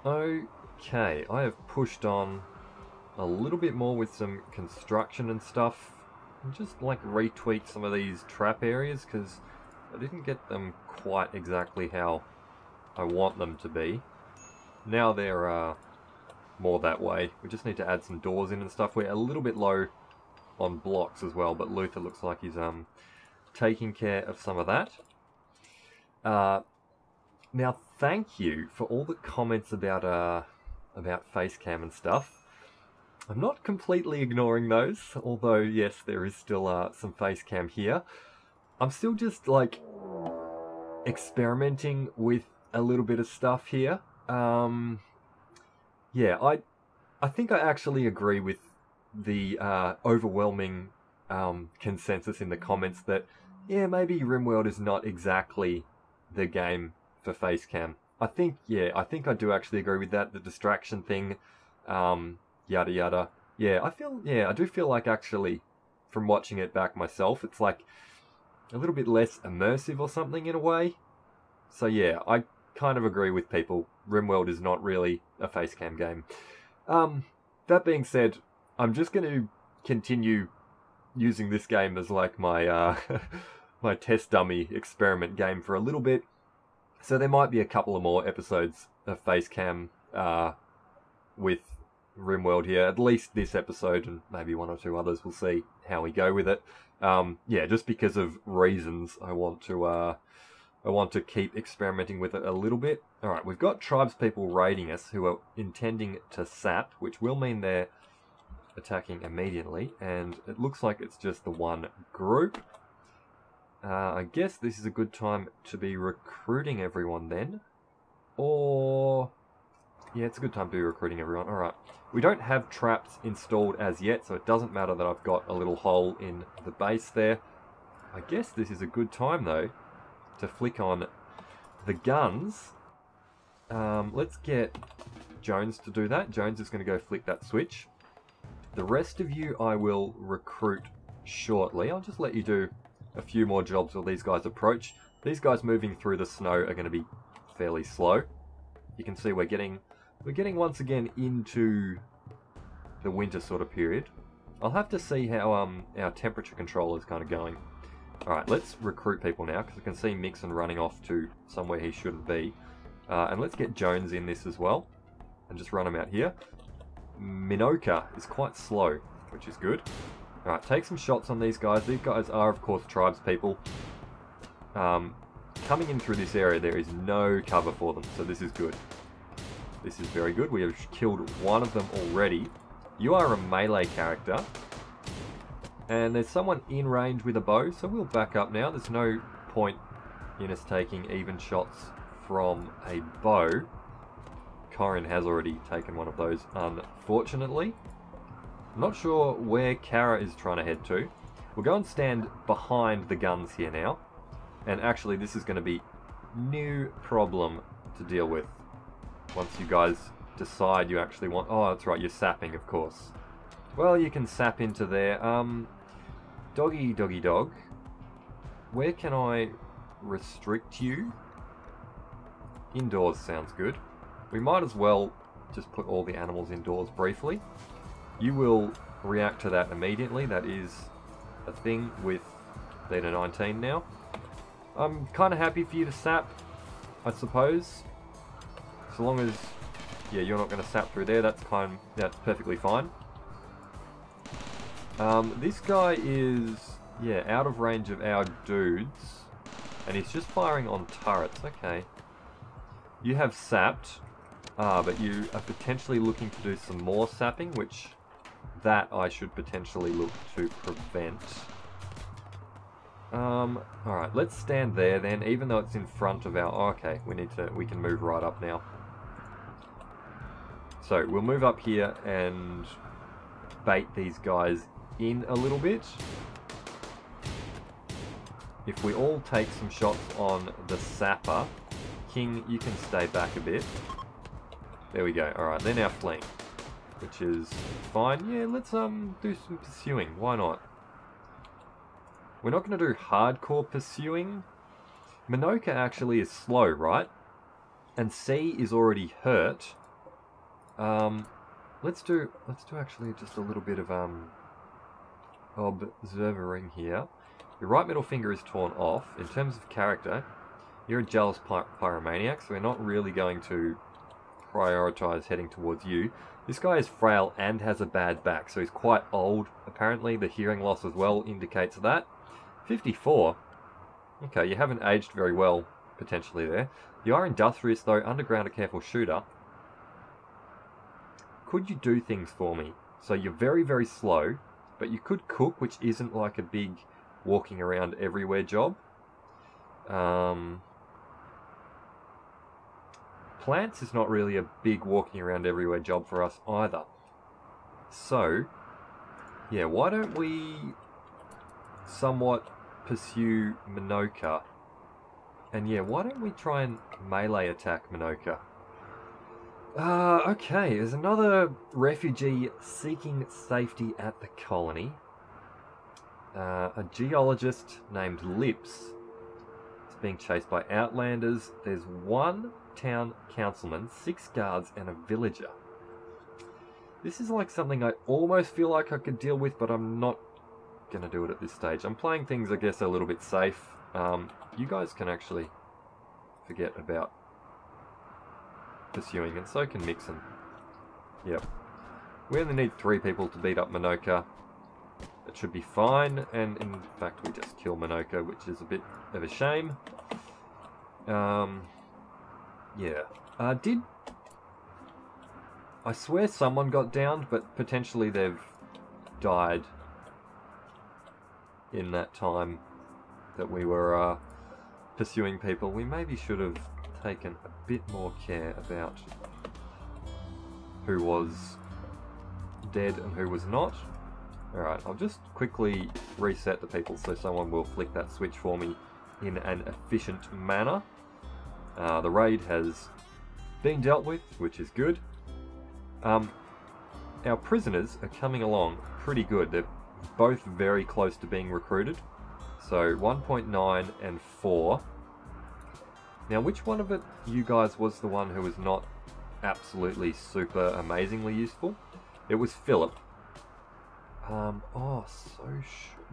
Okay, I have pushed on a little bit more with some construction and stuff. And just like retweak some of these trap areas because I didn't get them quite exactly how I want them to be. Now they're more that way. We just need to add some doors in and stuff. We're a little bit low on blocks as well, but Luther looks like he's taking care of some of that. Now, thank you for all the comments about Facecam and stuff. I'm not completely ignoring those, although yes, there is still some Facecam here. I'm still just like experimenting with a little bit of stuff here. Yeah, I think I actually agree with the overwhelming consensus in the comments that yeah, maybe RimWorld is not exactly the game for Facecam. I think I do actually agree with that. The distraction thing, yada yada. Yeah, I do feel like actually, from watching it back myself, it's like a little bit less immersive or something in a way. So yeah, I kind of agree with people. RimWorld is not really a Facecam game. That being said, I'm just going to continue using this game as like my my test dummy experiment game for a little bit. So there might be a couple of more episodes of Facecam with RimWorld here. At least this episode and maybe one or two others. We'll see how we go with it. Yeah, just because of reasons, I want to keep experimenting with it a little bit. All right, we've got tribespeople raiding us who are intending to sap, which will mean they're attacking immediately. And it looks like it's just the one group. I guess this is a good time to be recruiting everyone then. Or yeah, it's a good time to be recruiting everyone. Alright. We don't have traps installed as yet, so it doesn't matter that I've got a little hole in the base there. I guess this is a good time, though, to flick on the guns. Let's get Jones to do that. Jones is going to go flick that switch. The rest of you I will recruit shortly. I'll just let you do a few more jobs while these guys approach. These guys moving through the snow are going to be fairly slow. You can see we're getting once again into the winter sort of period. I'll have to see how our temperature control is kind of going. Alright, let's recruit people now because I can see Mixon running off to somewhere he shouldn't be. And let's get Jones in this as well and just run him out here. Minoka is quite slow, which is good. Alright, take some shots on these guys. These guys are, of course, tribespeople. Coming in through this area, there is no cover for them, so this is good. This is very good. We have killed one of them already. You are a melee character. And there's someone in range with a bow, so we'll back up now. There's no point in us taking even shots from a bow. Corin has already taken one of those, unfortunately. I'm not sure where Kara is trying to head to. We'll go and stand behind the guns here now. And actually, this is going to be no problem to deal with. Once you guys decide you actually want... Oh, that's right, you're sapping, of course. Well, you can sap into there. Doggy, doggy, dog. Where can I restrict you? Indoors sounds good. We might as well just put all the animals indoors briefly. You will react to that immediately. That is a thing with Beta 19 now. I'm kind of happy for you to sap, I suppose. So long as, yeah, you're not going to sap through there, that's perfectly fine. This guy is, yeah, out of range of our dudes. And he's just firing on turrets. Okay. You have sapped, but you are potentially looking to do some more sapping, which... that I should potentially look to prevent. Alright, let's stand there then, even though it's in front of our... Oh, okay, we can move right up now. So, we'll move up here and bait these guys in a little bit. If we all take some shots on the sapper, King, you can stay back a bit. There we go. Alright, they're now fleeing, which is fine. Yeah, let's do some pursuing. Why not? We're not going to do hardcore pursuing. Minoka actually is slow, right? And C is already hurt. Let's do actually just a little bit of observering here. Your right middle finger is torn off. In terms of character, you're a jealous pyromaniac, so we're not really going to prioritize heading towards you. This guy is frail and has a bad back, so he's quite old. Apparently, the hearing loss as well indicates that. 54. Okay, you haven't aged very well, potentially there. You are industrious, though, underground, a careful shooter. Could you do things for me? So you're very, very slow, but you could cook, which isn't like a big walking around everywhere job. Plants is not really a big walking around everywhere job for us either. So, yeah, why don't we somewhat pursue Minoka? And yeah, why don't we try and melee attack Minoka? Okay, there's another refugee seeking safety at the colony. A geologist named Lips is being chased by outlanders. There's one town councilman, 6 guards, and a villager. This is like something I almost feel like I could deal with, but I'm not going to do it at this stage. I'm playing things, I guess, a little bit safe. You guys can actually forget about pursuing, and so can Mixon. Yep. We only need 3 people to beat up Minoka. It should be fine, and in fact we just kill Minoka, which is a bit of a shame. Yeah. I swear someone got downed, but potentially they've died in that time that we were pursuing people. We maybe should have taken a bit more care about who was dead and who was not. Alright, I'll just quickly reset the people so someone will flick that switch for me in an efficient manner. The raid has been dealt with, which is good. Our prisoners are coming along pretty good. They're both very close to being recruited. So 1.9 and 4. Now, which one of you guys was the one who was not absolutely super amazingly useful? It was Philip. No,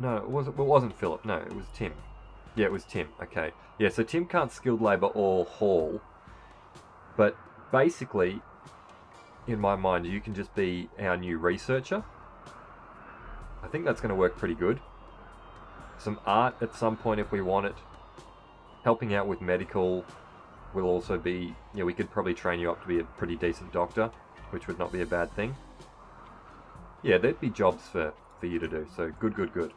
it wasn't Philip. No, it was Tim. Yeah, it was Tim. Okay. Yeah, so Tim can't skilled labour or haul. But basically, in my mind, you can just be our new researcher. I think that's going to work pretty good. Some art at some point if we want it. Helping out with medical will also be... Yeah, we could probably train you up to be a pretty decent doctor, which would not be a bad thing. Yeah, there'd be jobs for you to do, so good.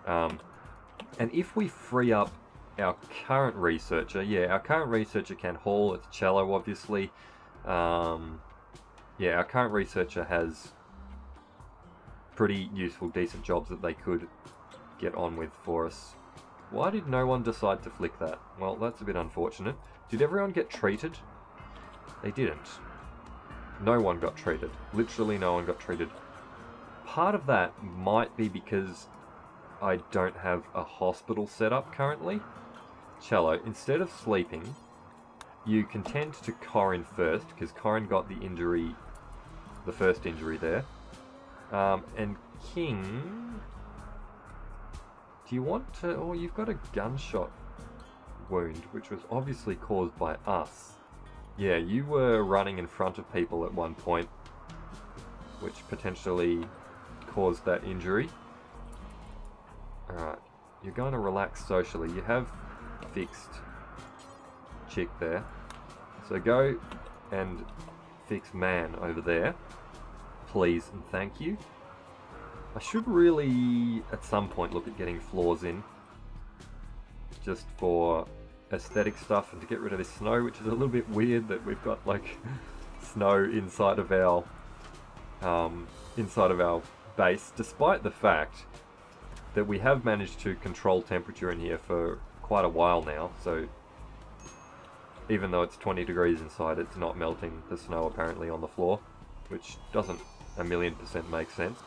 And if we free up our current researcher, yeah, our current researcher can haul, it's cello obviously. Yeah, our current researcher has pretty useful, decent jobs that they could get on with for us. Why did no one decide to flick that? Well, that's a bit unfortunate. Did everyone get treated? They didn't. No one got treated. Literally no one got treated. Part of that might be because I don't have a hospital set up currently. Cello, instead of sleeping, you can tend to Corin first, because Corin got the injury, the first injury there. And King, do you want to... Oh, you've got a gunshot wound, which was obviously caused by us. Yeah, you were running in front of people at one point, which potentially caused that injury. Alright, you're going to relax socially. You have fixed chick there. So go and fix man over there. Please and thank you. I should really, at some point, look at getting floors in. Just for aesthetic stuff and to get rid of this snow, which is a little bit weird that we've got, like, snow inside of our base, despite the fact that we have managed to control temperature in here for quite a while now. So even though it's 20 degrees inside, it's not melting the snow apparently on the floor, which doesn't 1,000,000% make sense.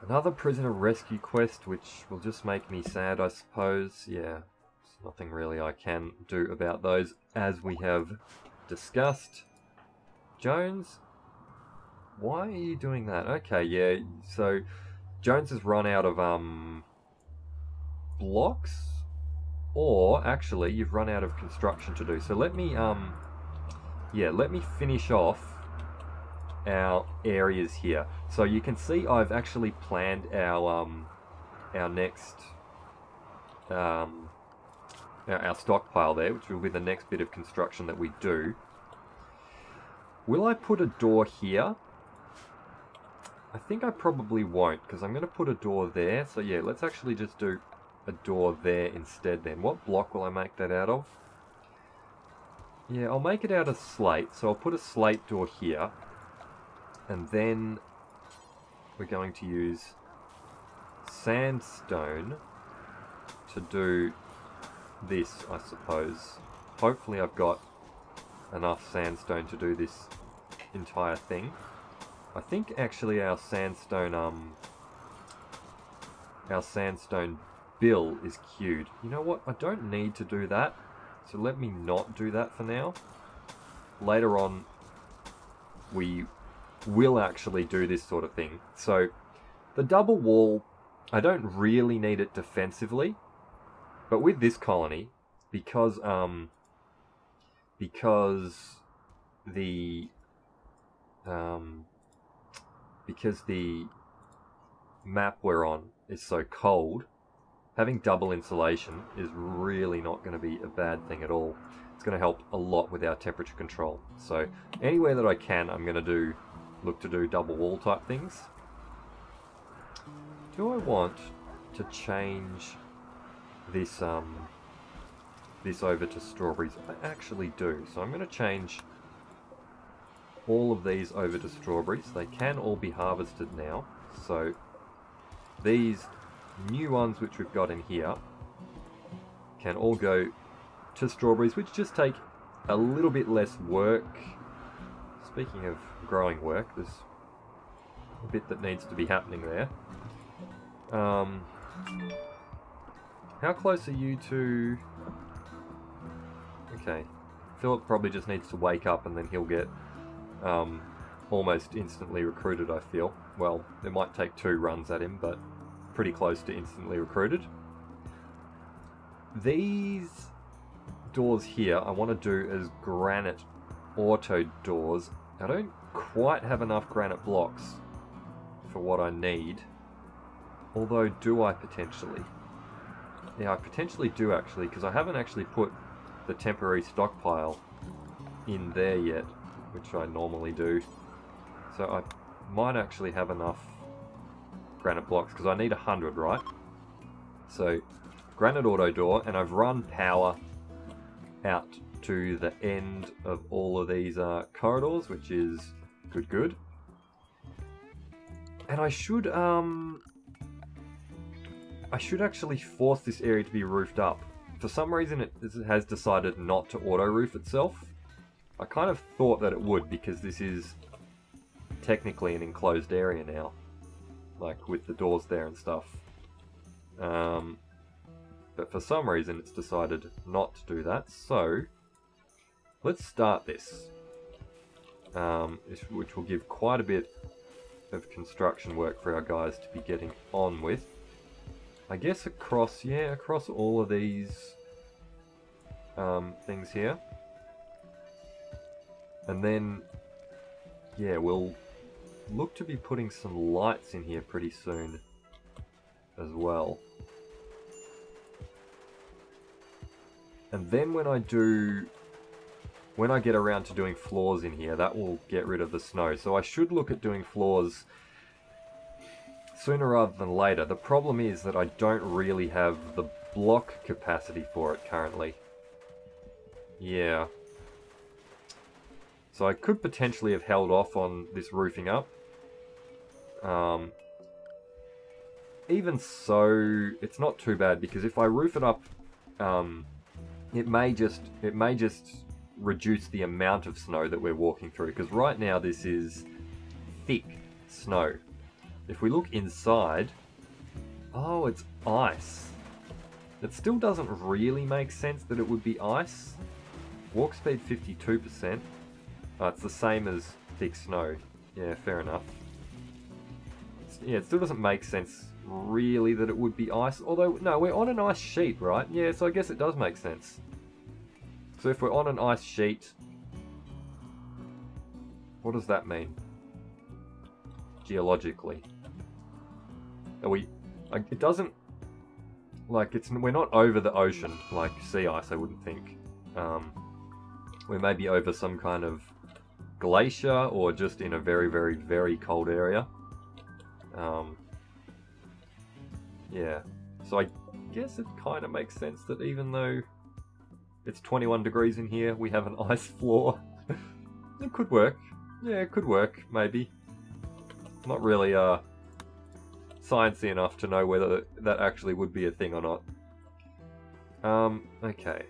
Another prisoner rescue quest, which will just make me sad, I suppose. Yeah, nothing really I can do about those, as we have discussed. Jones, why are you doing that? Okay, yeah, so Jones has run out of blocks, or actually you've run out of construction to do. So let me let me finish off our areas here. So you can see I've actually planned our next our stockpile there, which will be the next bit of construction that we do. Will I put a door here? I think I probably won't, because I'm going to put a door there. So yeah, let's actually just do a door there instead then. What block will I make that out of? Yeah, I'll make it out of slate. So I'll put a slate door here. And then we're going to use sandstone to do this, I suppose. Hopefully I've got enough sandstone to do this entire thing. I think actually our sandstone bill is queued. You know what? I don't need to do that, so let me not do that for now. Later on, we will actually do this sort of thing. So the double wall, I don't really need it defensively, but with this colony, because the map we're on is so cold, having double insulation is really not going to be a bad thing at all. It's going to help a lot with our temperature control. So anywhere that I can, I'm going to look to do double wall type things. Do I want to change this this over to strawberries? I actually do. So I'm going to change all of these over to strawberries. They can all be harvested now. So these new ones which we've got in here can all go to strawberries, which just take a little bit less work. Speaking of growing work, there's a bit that needs to be happening there. How close are you to... Okay, Philip probably just needs to wake up and then he'll get almost instantly recruited, I feel. Well, it might take 2 runs at him, but pretty close to instantly recruited. These doors here I want to do as granite auto doors. I don't quite have enough granite blocks for what I need. Although, do I potentially? Yeah, I potentially do actually, because I haven't actually put the temporary stockpile in there yet, which I normally do. So I might actually have enough granite blocks, because I need 100, right? So, granite auto door, and I've run power out to the end of all of these corridors, which is good. And I should actually force this area to be roofed up. For some reason it has decided not to auto roof itself. I kind of thought that it would, because this is technically an enclosed area now, like with the doors there and stuff. But for some reason it's decided not to do that, so let's start this. Which will give quite a bit of construction work for our guys to be getting on with. I guess across all of these things here. And then, yeah, we'll look to be putting some lights in here pretty soon as well. And then when I get around to doing floors in here, that will get rid of the snow. So I should look at doing floors sooner rather than later. The problem is that I don't really have the block capacity for it currently. Yeah. So I could potentially have held off on this roofing up. Even so, it's not too bad, because if I roof it up, it may just reduce the amount of snow that we're walking through, because right now this is thick snow. If we look inside, oh, it's ice. It still doesn't really make sense that it would be ice. Walk speed 52%. Oh, it's the same as thick snow. Yeah, fair enough. Yeah, it still doesn't make sense really that it would be ice. Although, no, we're on an ice sheet, right? Yeah, so I guess it does make sense. So if we're on an ice sheet, what does that mean? Geologically. Are we... Like, it doesn't... Like, we're not over the ocean, like sea ice, I wouldn't think. We're maybe over some kind of glacier, or just in a very, very, very cold area. Yeah. So I guess it kind of makes sense that even though it's 21 degrees in here, we have an ice floor. It could work. Yeah, it could work, maybe. Not really, sciencey enough to know whether that actually would be a thing or not. Okay.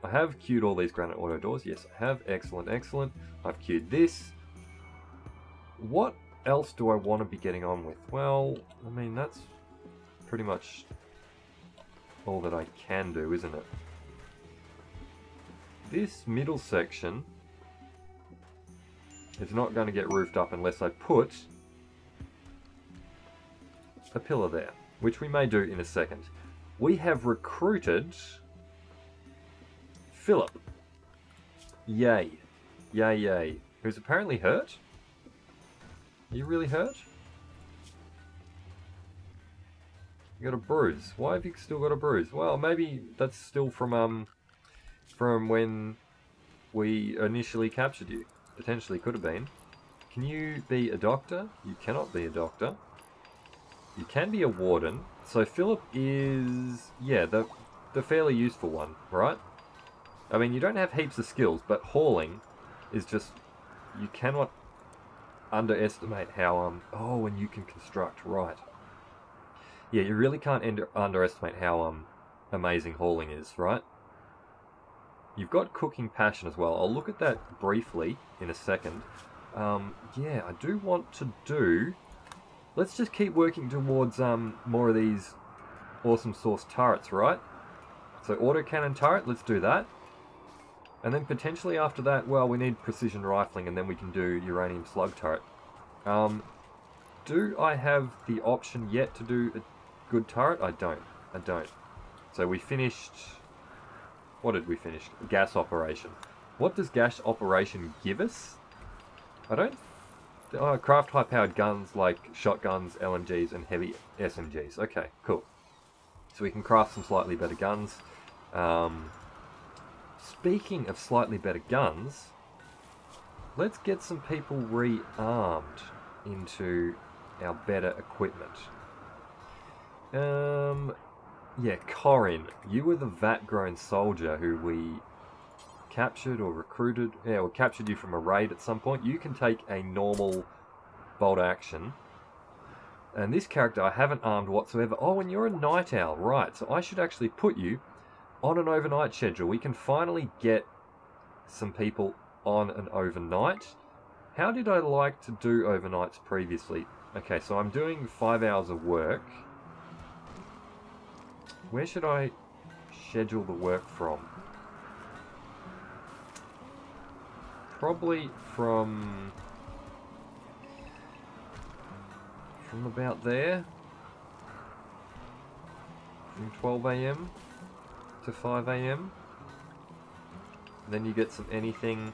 I have queued all these granite auto doors. Yes, I have. Excellent, excellent. I've queued this. What else do I want to be getting on with? Well, I mean, that's pretty much all that I can do, isn't it? This middle section is not going to get roofed up unless I put a pillar there, which we may do in a second. We have recruited Philip. Yay. Yay, yay. Who's apparently hurt? Are you really hurt? You got a bruise. Why have you still got a bruise? Well, maybe that's still from when we initially captured you. Potentially could have been. Can you be a doctor? You cannot be a doctor. You can be a warden. So Philip is, yeah, the fairly useful one, right? I mean, you don't have heaps of skills, but hauling is just, you cannot underestimate how, oh, and you can construct, right. Yeah, you really can't underestimate how amazing hauling is, right? You've got cooking passion as well. I'll look at that briefly in a second. Yeah, I do want to do... Let's just keep working towards more of these awesome source turrets, right? So autocannon turret, let's do that. And then potentially after that, well, we need precision rifling, and then we can do uranium slug turret. Do I have the option yet to do a good turret? I don't. I don't. So we finished... What did we finish? Gas operation. What does gas operation give us? I don't... craft high-powered guns like shotguns, LMGs, and heavy SMGs. Okay, cool. So we can craft some slightly better guns. Speaking of slightly better guns, let's get some people rearmed into our better equipment. Yeah, Corin, you were the vat-grown soldier who we captured or recruited. Yeah, we captured you from a raid at some point. You can take a normal bolt action. And this character I haven't armed whatsoever. Oh, and you're a night owl, right. So I should actually put you on an overnight schedule. We can finally get some people on an overnight. How did I like to do overnights previously? Okay, so I'm doing 5 hours of work. Where should I schedule the work from? Probably from about there. From 12 AM to 5 AM. And then you get some anything,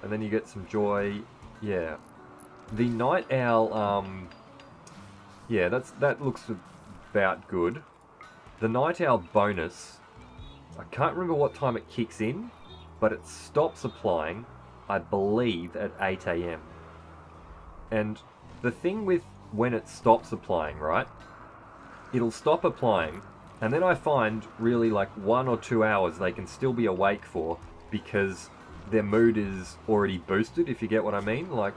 and then you get some joy. Yeah. The night owl, yeah, that looks about good. The night owl bonus, I can't remember what time it kicks in, but it stops applying, I believe, at 8 AM. And the thing with when it stops applying, right, it'll stop applying, and then I find really like 1 or 2 hours they can still be awake for, because their mood is already boosted, if you get what I mean. Like,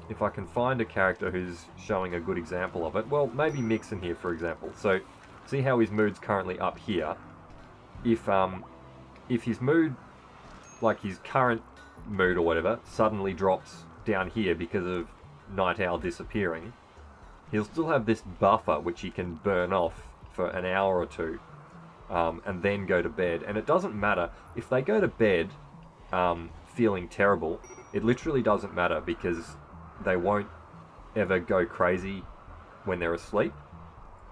if I can find a character who's showing a good example of it, well, maybe Mixon here, for example. So, see how his mood's currently up here. If his mood, like his current mood or whatever, suddenly drops down here because of Night Owl disappearing, he'll still have this buffer which he can burn off for an hour or two and then go to bed. And it doesn't matter if they go to bed feeling terrible. It literally doesn't matter because they won't ever go crazy when they're asleep.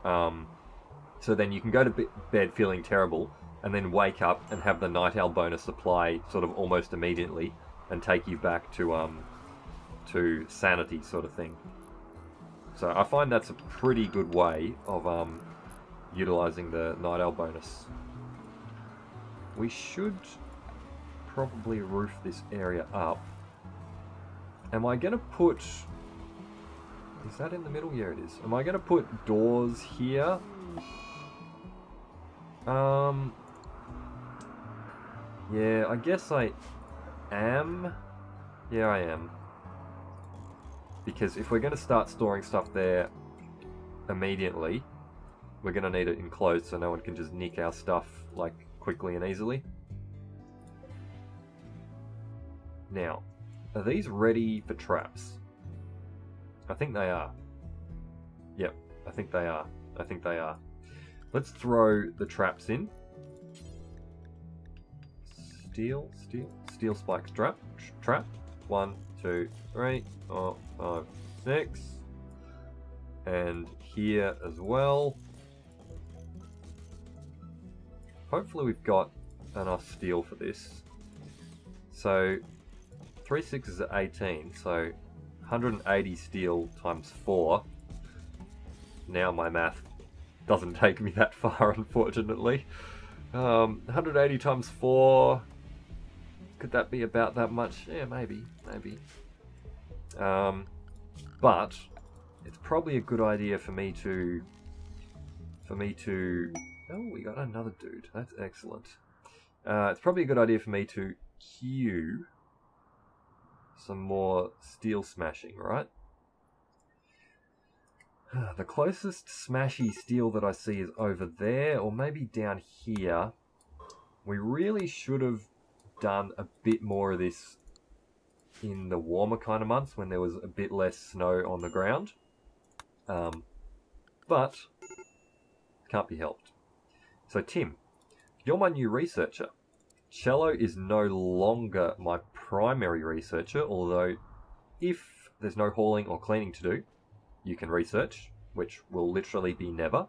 So then you can go to bed feeling terrible and then wake up and have the night owl bonus apply sort of almost immediately and take you back to sanity sort of thing. So I find that's a pretty good way of utilizing the night owl bonus. We should probably roof this area up. Am I going to put... Is that in the middle? Yeah, it is. Am I going to put doors here? Yeah, I guess I am. Yeah, I am. Because if we're going to start storing stuff there immediately, we're going to need it enclosed so no one can just nick our stuff, like, quickly and easily. Now, are these ready for traps? I think they are. Yep, I think they are. I think they are. Let's throw the traps in. Steel spikes trap. 1, 2, 3, 4, 5, 6. And here as well. Hopefully we've got enough steel for this. So 3 6s are 18, so 180 steel times 4. Now my math doesn't take me that far, unfortunately. 180 times 4. Could that be about that much? Yeah, maybe. But it's probably a good idea for me to... Oh, we got another dude. That's excellent. It's probably a good idea for me to queue some more steel smashing, right? The closest smashy steel that I see is over there, or maybe down here. We really should have done a bit more of this in the warmer kind of months when there was a bit less snow on the ground. But can't be helped. So Tim, you're my new researcher. Cello is no longer my primary researcher, although if there's no hauling or cleaning to do, you can research, which will literally be never.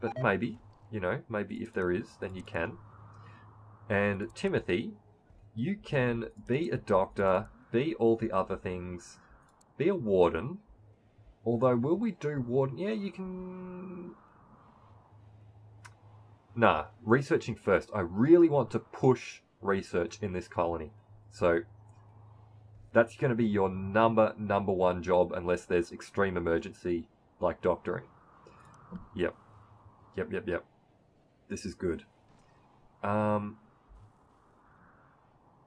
But maybe, you know, maybe if there is, then you can. And Timothy, you can be a doctor, be all the other things, be a warden. Although, will we do warden? Yeah, you can... Nah, researching first. I really want to push research in this colony. So, that's going to be your number one job unless there's extreme emergency, like doctoring. Yep. This is good.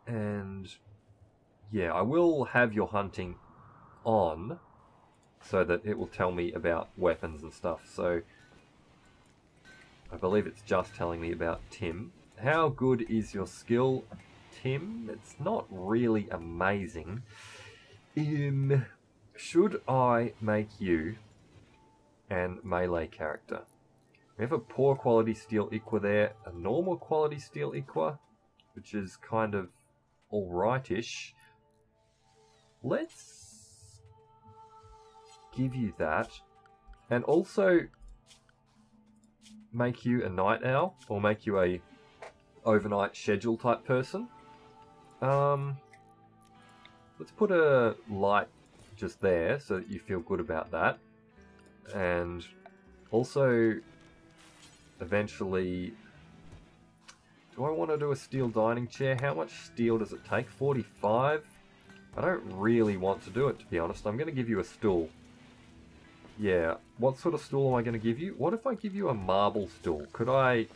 And yeah, I will have your hunting on so that it will tell me about weapons and stuff. So I believe it's just telling me about Tim. How good is your skill, Tim? It's not really amazing. Should I make you an melee character? We have a poor quality steel equa there, a normal quality steel equa, which is kind of alright-ish. Let's give you that, and also make you a night owl, or make you a overnight schedule type person. Let's put a light just there so that you feel good about that, and also eventually, do I want to do a steel dining chair? How much steel does it take? 45? I don't really want to do it, to be honest. I'm going to give you a stool. Yeah, what sort of stool am I going to give you? What if I give you a marble stool? Could I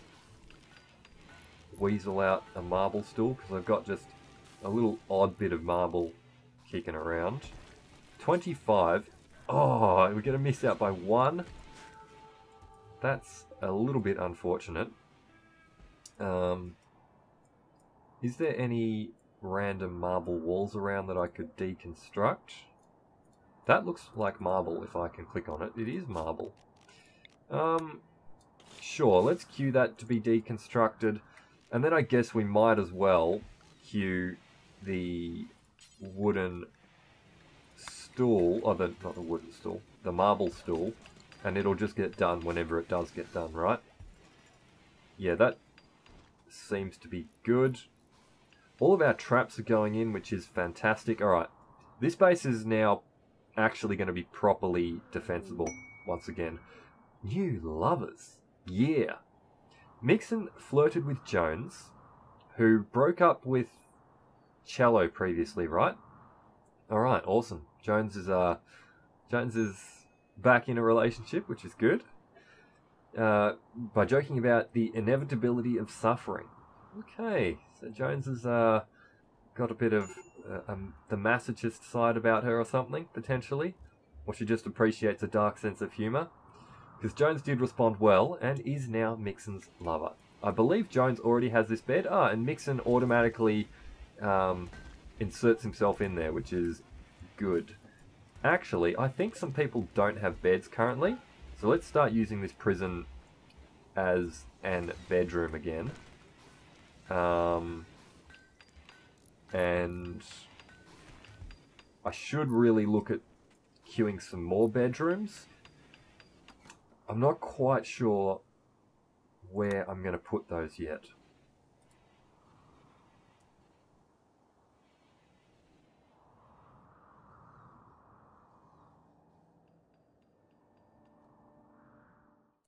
weasel out a marble stool? Because I've got just a little odd bit of marble kicking around. 25. Oh, we're going to miss out by 1. That's a little bit unfortunate. Is there any random marble walls around that I could deconstruct? That looks like marble if I can click on it. It is marble. Sure, let's queue that to be deconstructed. And then I guess we might as well queue the wooden stool, or not the wooden stool, the marble stool, and it'll just get done whenever it does get done, right? Yeah, that seems to be good. All of our traps are going in, which is fantastic. Alright, this base is now actually going to be properly defensible once again. New lovers. Yeah. Mixon flirted with Jones, who broke up with Cello previously, right? Alright, awesome. Jones is back in a relationship, which is good. By joking about the inevitability of suffering. Okay, so Jones has got a bit of the masochist side about her or something, potentially. Or she just appreciates a dark sense of humour. Because Jones did respond well, and is now Mixon's lover. I believe Jones already has this bed. And Mixon automatically inserts himself in there, which is good. Actually, I think some people don't have beds currently. So let's start using this prison as an bedroom again. And I should really look at queuing some more bedrooms. I'm not quite sure where I'm going to put those yet.